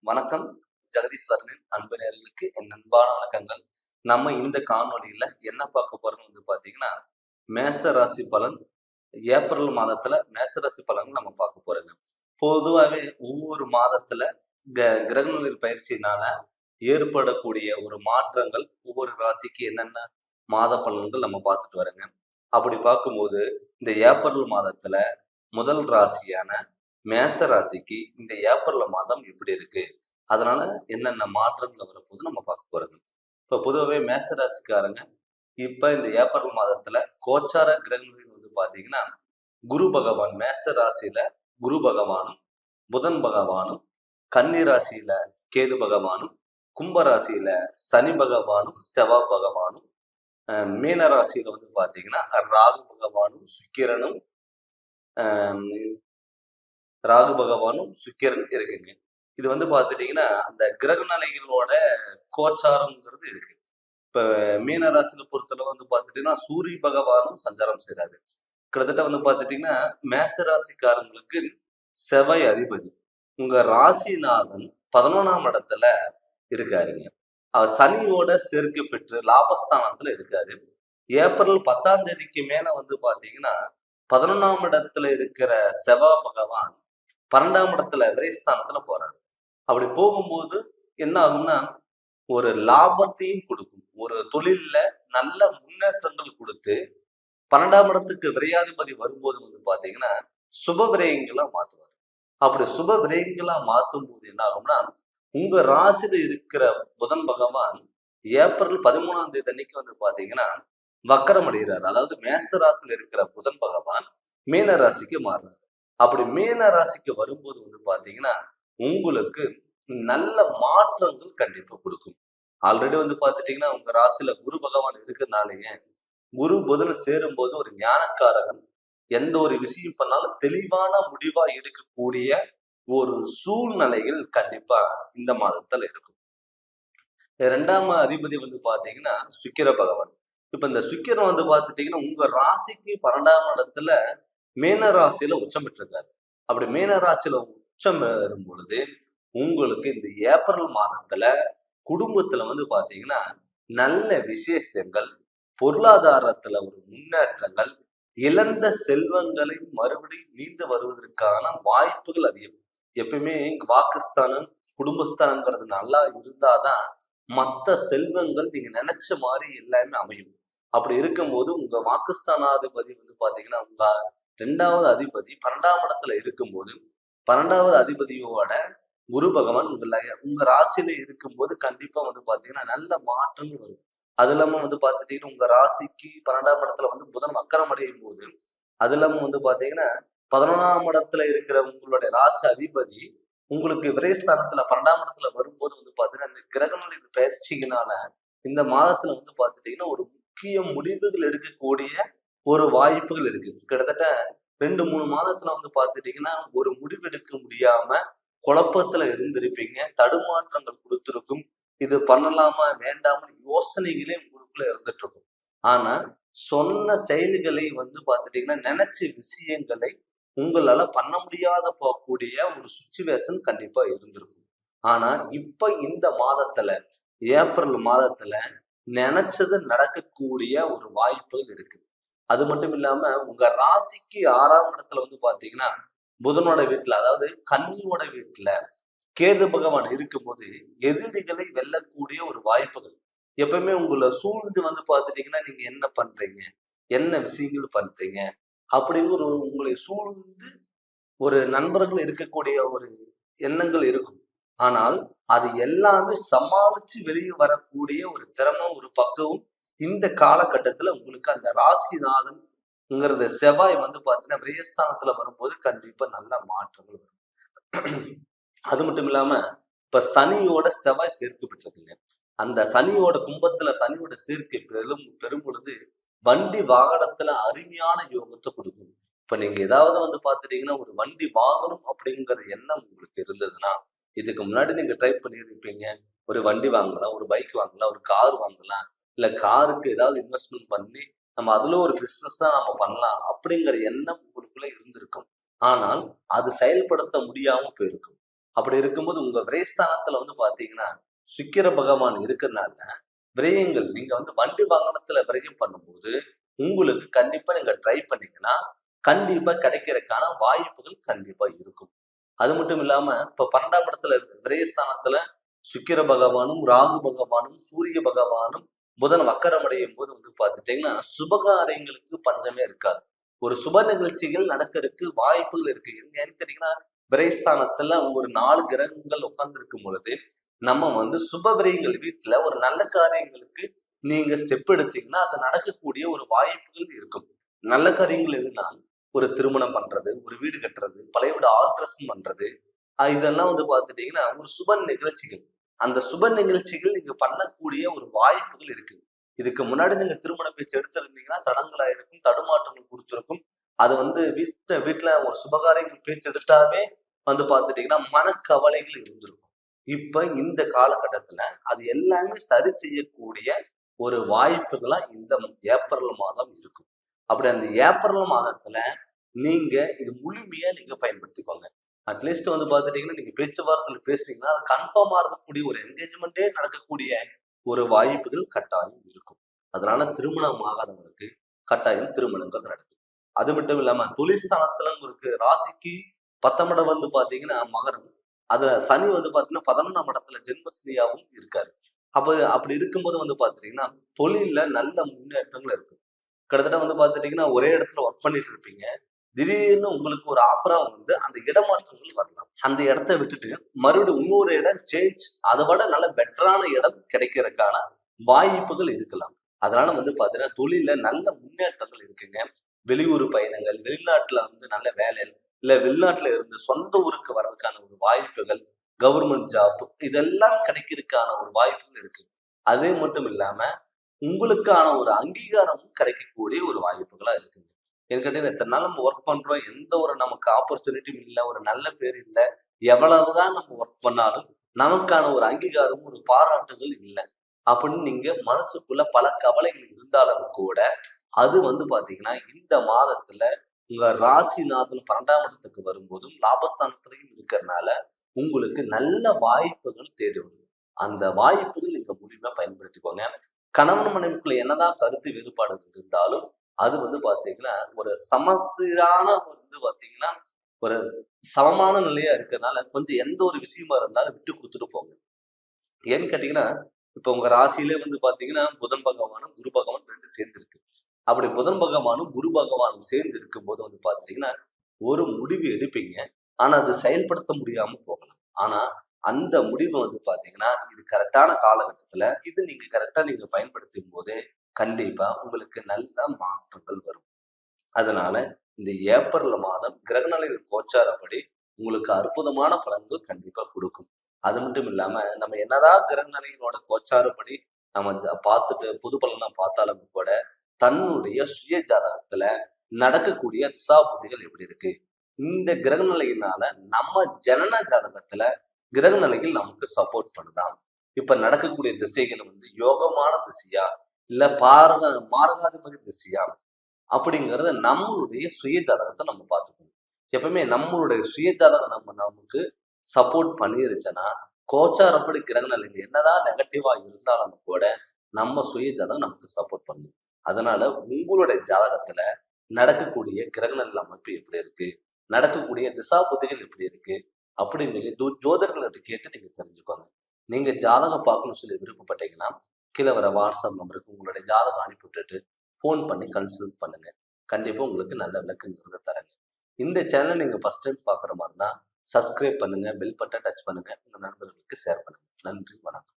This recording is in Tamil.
வணக்கம். ஜெகதீஸ்வரனின் அன்பு நேயர்களுக்கு என் அன்பான வணக்கங்கள். நம்ம இந்த காணொளியில என்ன பார்க்க போறோம்னு பார்த்தீங்கன்னா, மேச ராசி பலன். ஏப்ரல் மாதத்துல மேச ராசி பலன் நம்ம பார்க்க போறோங்க. பொதுவாவே ஒவ்வொரு மாதத்துல கிரகங்களின் பயிற்சியினால ஏற்படக்கூடிய ஒரு மாற்றங்கள் ஒவ்வொரு ராசிக்கு என்னென்ன மாத பலன்கள் நம்ம பார்த்துட்டு வரோங்க. அப்படி பார்க்கும்போது இந்த ஏப்ரல் மாதத்துல முதல் ராசியான மேச ராசிக்கு இந்த ஏப்ரல் மாதம் எப்படி இருக்கு, அதனால என்னென்ன மாற்றங்கள் வரப்போகுது நம்ம பார்க்க போறோங்க. இப்ப பொதுவாகவே மேச ராசிக்காரங்க இப்ப இந்த ஏப்ரல் மாதத்துல கோச்சார கிரகங்கள் பாத்தீங்கன்னா, குரு பகவான் மேச ராசியில குரு பகவானும், புதன் பகவானும், கன்னி ராசியில கேது பகவானும், கும்ப ராசியில சனி பகவானும், செவ்வாய் பகவானும், மீன ராசியில பாத்தீங்கன்னா ராகு பகவானும், சுக்கிரனும், ராகு பகவானும் சுக்கிரன் இருக்குங்க. இது பாத்துட்டீங்கன்னா அந்த கிரக நிலைகளோட கோச்சாரம்ங்கிறது இருக்கு. இப்ப மீன ராசியில பொறுத்தளவு பாத்துட்டீங்கன்னா சூரிய பகவானும் சஞ்சாரம் செய்யறாரு. கிட்டத்தட்ட பாத்துட்டீங்கன்னா மேச ராசிக்காரங்களுக்கு செவ்வாய் அதிபதி உங்க ராசிநாதன் 11ஆம் இடத்துல இருக்காருங்க. அவர் சனியோட சேர்க்கை பெற்று லாபஸ்தானத்துல இருக்காரு. ஏப்ரல் 10ஆம் தேதிக்கு மேல பாத்தீங்கன்னா 11ஆம் இடத்துல இருக்கிற செவ்வாய் பகவான் 12ஆம் இடத்துல விரைஸ்தானத்துல போறாரு. அப்படி போகும்போது என்ன ஆகும்னா ஒரு லாபத்தையும் கொடுக்கும், ஒரு தொழில்ல நல்ல முன்னேற்றங்கள் கொடுத்து 12ஆம் இடத்துக்கு விரையாதிபதி வரும்போது பாத்தீங்கன்னா சுப விரயங்களா மாத்துவார். அப்படி சுப விரயங்களா மாத்தும் போது என்ன ஆகும்னா உங்க ராசியில இருக்கிற புதன் பகவான் ஏப்ரல் 13ஆம் தேதி அன்னைக்கு பாத்தீங்கன்னா வக்கரம் அடைகிறார். அதாவது மேச ராசியில இருக்கிற புதன் பகவான் மீன ராசிக்கு மாறுறாரு. அப்படி மீன ராசிக்கு வரும்போது பாத்தீங்கன்னா உங்களுக்கு நல்ல மாற்றங்கள் கண்டிப்பா கொடுக்கும். ஆல்ரெடி பாத்துட்டீங்கன்னா உங்க ராசியில குரு பகவான் இருக்கிறதுனாலேயே குரு புதன் சேரும் போது ஒரு ஞானக்காரகன் எந்த ஒரு விஷயம் பண்ணாலும் தெளிவான முடிவா எடுக்கக்கூடிய ஒரு சூழ்நிலைகள் கண்டிப்பா இந்த மாதத்துல இருக்கும். 2ஆம் அதிபதி பாத்தீங்கன்னா சுக்கிர பகவான். இப்ப இந்த சுக்கிரன் பாத்துட்டீங்கன்னா உங்க ராசிக்கு 12ஆம் இடத்துல மீன ராசியில உச்சம் பெற்றிருக்காரு. அப்படி மீன ராசியில உச்சம் பெறும் பொழுது உங்களுக்கு இந்த ஏப்ரல் மாதத்துல குடும்பத்துல பாத்தீங்கன்னா நல்ல விசேஷங்கள், பொருளாதாரத்துல ஒரு முன்னேற்றங்கள், இழந்த செல்வங்களை மறுபடியும் மீண்டு வருவதற்கான வாய்ப்புகள் அதிகம். எப்பயுமே வாக்குஸ்தானம் குடும்பஸ்தானங்கிறது நல்லா இருந்தாதான் மற்ற செல்வங்கள் நீங்க நினைச்ச மாதிரி எல்லாமே அமையும். அப்படி இருக்கும்போது உங்க வாக்குஸ்தானாதிபதி பாத்தீங்கன்னா உங்க 2ஆவது அதிபதி 12ஆம் இடத்துல இருக்கும்போது 12ஆவது அதிபதியோட குரு பகவான் உங்க ராசியில இருக்கும்போது கண்டிப்பா பாத்தீங்கன்னா நல்ல மாற்றங்கள் வரும். அது இல்லாம பாத்துட்டீங்கன்னா உங்க ராசிக்கு 12ஆம் இடத்துல புதன் வக்கரம் அடையும் போது அது இல்லாம பாத்தீங்கன்னா 11ஆம் இடத்துல இருக்கிற உங்களுடைய ராசி அதிபதி உங்களுக்கு விரைஸ்தானத்துல 12ஆம் இடத்துல வரும்போது பாத்தீங்கன்னா இந்த கிரகங்களின் பயிற்சியினால இந்த மாதத்துல பாத்துட்டீங்கன்னா ஒரு முக்கிய முடிவுகள் எடுக்கக்கூடிய ஒரு வாய்ப்புகள் இருக்கு. கிட்டத்தட்ட 2-3 மாதத்துல பாத்துட்டீங்கன்னா ஒரு முடிவெடுக்க முடியாம குழப்பத்துல இருந்திருப்பீங்க, தடுமாற்றங்கள் கொடுத்திருக்கும். இது பண்ணலாமா வேண்டாமா யோசனைகளே உங்களுக்குள்ள இருந்துட்டு இருக்கும். ஆனா சொன்ன செயல்களை பாத்துட்டீங்கன்னா நினைச்ச விஷயங்களை உங்களால பண்ண முடியாத போகக்கூடிய ஒரு சுச்சுவேஷன் கண்டிப்பா இருந்திருக்கும். ஆனா இப்ப இந்த மாதத்துல ஏப்ரல் மாதத்துல நினைச்சது நடக்கக்கூடிய ஒரு வாய்ப்புகள் இருக்கு. அது மட்டும் இல்லாம உங்க ராசிக்கு 6ஆம் இடத்துல பாத்தீங்கன்னா புதனோட வீட்டுல, அதாவது கன்னியோட வீட்டுல கேது பகவான் இருக்கும்போது எதிரிகளை வெல்லக்கூடிய ஒரு வாய்ப்புகள் எப்பவுமே உங்களை சூழ்ந்து பாத்துட்டீங்கன்னா நீங்க என்ன பண்றீங்க, என்ன விஷயங்கள் பண்றீங்க அப்படிங்கிற உங்களை சூழ்ந்து ஒரு நண்பர்கள் இருக்கக்கூடிய ஒரு எண்ணங்கள் இருக்கும். ஆனால் அது எல்லாமே சமாளிச்சு வெளியே வரக்கூடிய ஒரு திறமை, ஒரு பக்குவம் இந்த காலகட்டத்துல உங்களுக்கு அந்த ராசிநாதன்ங்கிறத செவ்வாய் பாத்தீங்கன்னா விரயஸ்தானத்துல வரும்போது கண்டிப்பா நல்ல மாற்றங்கள் வரும். அது மட்டும் இல்லாம இப்ப சனியோட செவ்வாய் சேர்க்கை பெற்றதுங்க. அந்த சனியோட கும்பத்துல சனியோட சேர்க்கை பெரும் பொழுது வண்டி வாகனத்துல அருமையான யோகத்தை கொடுக்கும். இப்ப நீங்க ஏதாவது பாத்துட்டீங்கன்னா ஒரு வண்டி வாங்கணும் அப்படிங்கிற எண்ணம் உங்களுக்கு இருந்ததுன்னா இதுக்கு முன்னாடி நீங்க ட்ரை பண்ணியிருப்பீங்க. ஒரு வண்டி வாங்கலாம், ஒரு பைக் வாங்கலாம், ஒரு கார் வாங்கலாம், இல்ல காருக்கு ஏதாவது இன்வெஸ்ட்மெண்ட் பண்ணி நம்ம அதுல ஒரு பிசினஸ் தான் நம்ம பண்ணலாம் அப்படிங்கிற எண்ணம் உங்களுக்குள்ள இருந்திருக்கும். ஆனால் அது செயல்படுத்த முடியாம போயிருக்கும். அப்படி இருக்கும்போது உங்க விரயஸ்தானத்துல வந்து பாத்தீங்கன்னா சுக்கிர பகவான் இருக்கிறதுனால விரயங்கள் நீங்க வந்து வண்டி வாகனத்துல விரயம் பண்ணும்போது உங்களுக்கு கண்டிப்பா நீங்க ட்ரை பண்ணீங்கன்னா கண்டிப்பா கிடைக்கிறதுக்கான வாய்ப்புகள் கண்டிப்பா இருக்கும். அது மட்டும் இல்லாம இப்ப 12ஆம் இடத்துல விரயஸ்தானத்துல சுக்கிர பகவானும் ராகு பகவானும் சூரிய பகவானும் புதன் வக்கரமடையும் போது வந்து பாத்துட்டீங்கன்னா சுபகாரியங்களுக்கு பஞ்சமே இருக்காது. ஒரு சுப நிகழ்ச்சிகள் நடக்கிறதுக்கு வாய்ப்புகள் இருக்கு. ஏன்னு கேட்டீங்கன்னா விரயஸ்தானத்துல ஒரு 4 கிரகங்கள் உட்கார்ந்து இருக்கும் பொழுது நம்ம வந்து சுப விரயங்கள் வீட்டுல ஒரு நல்ல காரியங்களுக்கு நீங்க ஸ்டெப் எடுத்தீங்கன்னா அது நடக்கக்கூடிய ஒரு வாய்ப்புகள் இருக்கும். நல்ல காரியங்கள் எதுனா ஒரு திருமணம் பண்றது, ஒரு வீடு கட்டுறது, பழைய வீடு ஆல்ட்ரேஷன் பண்றது, இதெல்லாம் வந்து பாத்துட்டீங்கன்னா ஒரு சுப நிகழ்ச்சிகள். அந்த சுப நிகழ்ச்சிகள் நீங்க பண்ணக்கூடிய ஒரு வாய்ப்புகள் இருக்கு. இதுக்கு முன்னாடி நீங்க திருமண பேச்சு எடுத்திருந்தீங்கன்னா தடங்களா இருக்கும், தடுமாற்றங்கள் கொடுத்திருக்கும். அது வந்து வீட்டுல ஒரு சுபகாரியங்கள் பேச்சு எடுத்தாவே வந்து பாத்துட்டீங்கன்னா மனக்கவலைகள் இருந்திருக்கும். இப்ப இந்த காலகட்டத்துல அது எல்லாமே சரி செய்யக்கூடிய ஒரு வாய்ப்புகளா இந்த ஏப்ரல் மாதம் இருக்கும். அப்படி அந்த ஏப்ரல் மாதத்துல நீங்க இது முழுமையா நீங்க பயன்படுத்திக்கோங்க. அட்லீஸ்ட் வந்து பாத்துட்டீங்கன்னா நீங்க பேச்சுவார்த்தையில பேசுறீங்கன்னா அது கன்ஃபார்மா இருக்கக்கூடிய ஒரு என்கேஜ்மெண்டே நடக்கக்கூடிய ஒரு வாய்ப்புகள் கட்டாயம் இருக்கும். அதனால திருமணம் ஆகாதவங்களுக்கு கட்டாயம் திருமணங்கள் நடக்கும். அது மட்டும் இல்லாம தொழிற்ஸ்தானத்துல உங்களுக்கு ராசிக்கு 10ஆம் இடம் வந்து பாத்தீங்கன்னா மகரம். அதுல சனி வந்து பாத்தீங்கன்னா 11ஆம் இடத்துல ஜென்மசனியாவும் இருக்காரு. அப்படி இருக்கும்போது வந்து பாத்தீங்கன்னா தொழில்ல நல்ல முன்னேற்றங்கள் இருக்கு. கிட்டத்தட்ட வந்து பாத்துட்டீங்கன்னா ஒரே இடத்துல ஒர்க் பண்ணிட்டு இருப்பீங்க. திடீர்னு உங்களுக்கு ஒரு ஆஃபரா வந்து அந்த இடமாற்றங்கள் வரலாம். அந்த இடத்த விட்டுட்டு மறுபடியும் இன்னொரு இடம் சேஞ்ச் அதை விட நல்ல பெட்டரான இடம் கிடைக்கிறதுக்கான வாய்ப்புகள் இருக்கலாம். அதனால வந்து பாத்தீங்கன்னா தொழில நல்ல முன்னேற்றங்கள் இருக்குங்க. வெளியூர் பயணங்கள், வெளிநாட்டுல வந்து நல்ல வேலை, இல்ல வெளிநாட்டுல இருந்து சொந்த ஊருக்கு வர்றதுக்கான ஒரு வாய்ப்புகள், கவர்மெண்ட் ஜாப் இதெல்லாம் கிடைக்கிறதுக்கான ஒரு வாய்ப்புகள் இருக்கு. அதே மட்டும் இல்லாம உங்களுக்கான ஒரு அங்கீகாரமும் கிடைக்கக்கூடிய ஒரு வாய்ப்புகளா இருக்குங்க. ஏன்னு கேட்டீங்கன்னா இத்தனை நாள் நம்ம ஒர்க் பண்றோம், எந்த ஒரு நமக்கு ஆப்பர்ச்சுனிட்டியும் இல்லை, ஒரு நல்ல பேர் இல்லை, எவ்வளவுதான் நம்ம ஒர்க் பண்ணாலும் நமக்கான ஒரு அங்கீகாரம் ஒரு பாராட்டுகள் இல்லை அப்படின்னு நீங்க மனசுக்குள்ள பல கவலைகள் இருந்தாலும் கூட அது வந்து பாத்தீங்கன்னா இந்த மாதத்துல உங்க ராசிநாதன் 12ஆம் இடத்துக்கு வரும்போதும் லாபஸ்தானத்திலையும் இருக்கிறதுனால உங்களுக்கு நல்ல வாய்ப்புகள் தேடி வரும். அந்த வாய்ப்புகள் நீங்க முழுமையா பயன்படுத்திக்கோங்க. கணவன் மனைவிக்குள்ள என்னதான் கருத்து வேறுபாடு இருந்தாலும் அது வந்து பாத்தீங்கன்னா ஒரு சமசீரான வந்து பாத்தீங்கன்னா ஒரு சமமான நிலையா இருக்கிறதுனால கொஞ்சம் எந்த ஒரு விஷயமா இருந்தாலும் விட்டு கொடுத்துட்டு போங்க. ஏன்னு கேட்டீங்கன்னா இப்ப உங்க ராசியிலே வந்து பாத்தீங்கன்னா புதன் பகவானும் குரு பகவான் 2 சேர்ந்து இருக்கு. அப்படி புதன் பகவானும் குரு பகவானும் சேர்ந்து இருக்கும் போது வந்து பாத்தீங்கன்னா ஒரு முடிவு எடுப்பீங்க. ஆனா அது செயல்படுத்த முடியாம போகலாம். ஆனா அந்த முடிவு வந்து பாத்தீங்கன்னா இது கரெக்டான காலகட்டத்துல இது நீங்க கரெக்டா நீங்க பயன்படுத்தும் போது கண்டிப்பா உங்களுக்கு நல்ல மாற்றங்கள் வரும். அதனால இந்த ஏப்ரல் மாதம் கிரகநிலைகள் கோச்சாரப்படி உங்களுக்கு அற்புதமான பலன்கள் கண்டிப்பா கொடுக்கும். அது மட்டும் இல்லாம நம்ம என்னதான் கிரகநிலைகளோட கோச்சாரப்படி நம்ம பார்த்துட்டு புது பலனா பார்த்தாலும் கூட தன்னுடைய சுய ஜாதகத்துல நடக்கக்கூடிய திசாபுத்திகள் எப்படி இருக்கு, இந்த கிரகநிலையினால நம்ம ஜனன ஜாதகத்துல கிரகநிலைகள் நமக்கு சப்போர்ட் பண்ணுதான். இப்ப நடக்கக்கூடிய திசைகள் வந்து யோகமான திசையா இல்ல மாரகாதிபதி திசையா அப்படிங்கறத நம்மளுடைய சுய ஜாதகத்தை நம்ம பார்த்துக்கணும். எப்பவுமே நம்மளுடைய சுய ஜாதகம் நமக்கு சப்போர்ட் பண்ணிருச்சுன்னா கோச்சாரப்படி கிரகநிலைகள் என்னதான் நெகட்டிவா இருந்தாலும் கூட நம்ம சுய ஜாதகம் நமக்கு சப்போர்ட் பண்ணும். அதனால உங்களுடைய ஜாதகத்துல நடக்கக்கூடிய கிரகநிலை அமைப்பு எப்படி இருக்கு, நடக்கக்கூடிய திசா புத்திகள் எப்படி இருக்கு அப்படின்னு ஜோதிடர்கள்ட்ட கேட்டு நீங்க தெரிஞ்சுக்கோங்க. நீங்க ஜாதகம் பார்க்கணும்னு சொல்லி விருப்பப்பட்டீங்கன்னா கீழே வர வாட்ஸ்அப் நம்பருக்கு உங்களுடைய ஜாதகம் அனுப்பி விட்டுட்டு ஃபோன் பண்ணி கன்சல்ட் பண்ணுங்க. கண்டிப்பா உங்களுக்கு நல்ல விளக்கங்கிறத தரேங்க. இந்த சேனல் நீங்க ஃபர்ஸ்ட் டைம் பாக்குற மாதிரினா சப்ஸ்கிரைப் பண்ணுங்க, பெல் பட்டன் டச் பண்ணுங்க, உங்க நண்பர்களுக்கு ஷேர் பண்ணுங்க. நன்றி, வணக்கம்.